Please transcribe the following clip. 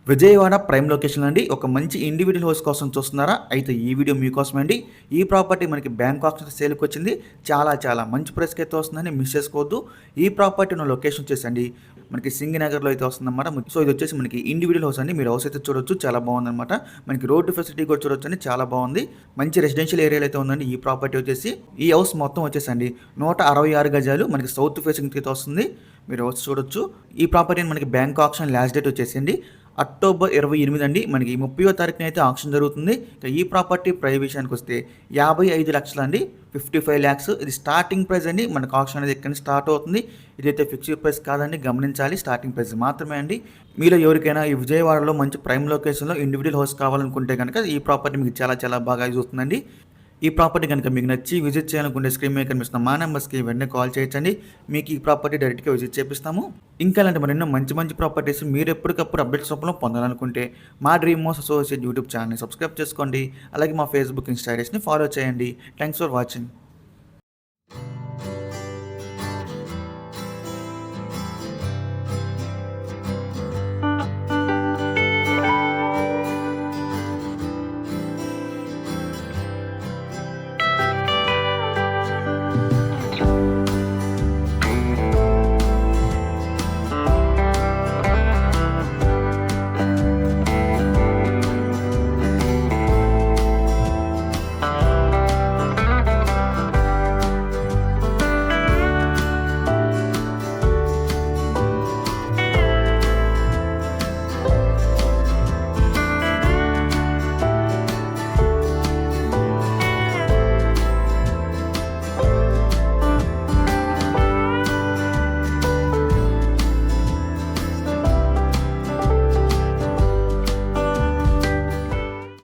Vijayawada prime location అండి. ఒక మంచి ఇండివిడ్యువల్ హౌస్ కోసం చూస్తున్నారా? అయితే ఈ వీడియో మీకోసమే అండి. ఈ ప్రాపర్టీ మనకి బ్యాంక్ ఆప్షన్ సేల్‌కొచ్చింది. చాలా మంచి ప్రైస్‌కి అయితే వస్తుందండి. మిస్ చేసుకోవద్దు. ఈ ప్రాపర్టీ ఉన్న లొకేషన్ వచ్చేసండి మనకి సింగనగర్‌లో అయితే వస్తుందన్నమాట. సో ఇదొచ్చేసి మనకి ఇండివిడ్యువల్ హౌస్ అండి. మీరు హౌస్ అయితే చూడొచ్చు. చాలా బాగుందన్నమాట. మనకి రోడ్డు ఫెసిలిటీ కూడా చూడొచ్చండి. చాలా బాగుంది. మంచి రెసిడెన్షియల్ ఏరియాలో అయితే ఉందండి ఈ ప్రాపర్టీ వచ్చేసి. ఈ హౌస్ మొత్తం వచ్చేసండి 166 గజాలు మనకి సౌత్ ఫేసింగ్ అయితే వస్తుంది. మీరు హౌస్ చూడొచ్చు. ఈ ప్రాపర్టీని మనకి బ్యాంక్ ఆప్షన్ లాస్ట్ డేట్ వచ్చేసింది అక్టోబర్ 28 అండి. మనకి 30వ తారీఖున అయితే ఆక్షన్ జరుగుతుంది. ఇక ఈ ప్రాపర్టీ ప్రైస్ విషయానికి వస్తే 55 లక్షలు అండి. 55 lakhs ఇది స్టార్టింగ్ ప్రైస్ అండి. మనకు ఆక్షన్ అనేది ఇక్కడ నుంచి స్టార్ట్ అవుతుంది. ఇదైతే ఫిక్స్డ్ ప్రైస్ కాదండి, గమనించాలి. స్టార్టింగ్ ప్రైస్ మాత్రమే అండి. మీలో ఎవరికైనా ఈ విజయవాడలో మంచి ప్రైమ్ లొకేషన్‌లో ఇండివిడ్యువల్ హౌస్ కావాలనుకుంటే కనుక ఈ ప్రాపర్టీ మీకు చాలా బాగా యూజ్ అవుతుందండి. ఈ ప్రాపర్టీ కనుక మీకు నచ్చి విజిట్ చేయాలనుకుంటే స్క్రీన్ మీద కనిపిస్తున్న మా నెంబర్స్కి వెంటనే కాల్ చేయొచ్చండి. మీకు ఈ ప్రాపర్టీ డైరెక్ట్గా విజిట్ చేపిస్తాము. ఇంకా ఇలాంటి మరెన్నో మంచి ప్రాపర్టీస్ మీరు ఎప్పటికప్పుడు అప్డేట్స్ రూపంలో పొందాలనుకుంటే మా డ్రీమ్ హౌస్ అసోసియేట్ యూట్యూబ్ ఛానల్ని సబ్స్క్రైబ్ చేసుకోండి. అలాగే మా ఫేస్బుక్, ఇన్స్టా ఐడీస్ని ఫాలో చేయండి. Thanks for watching.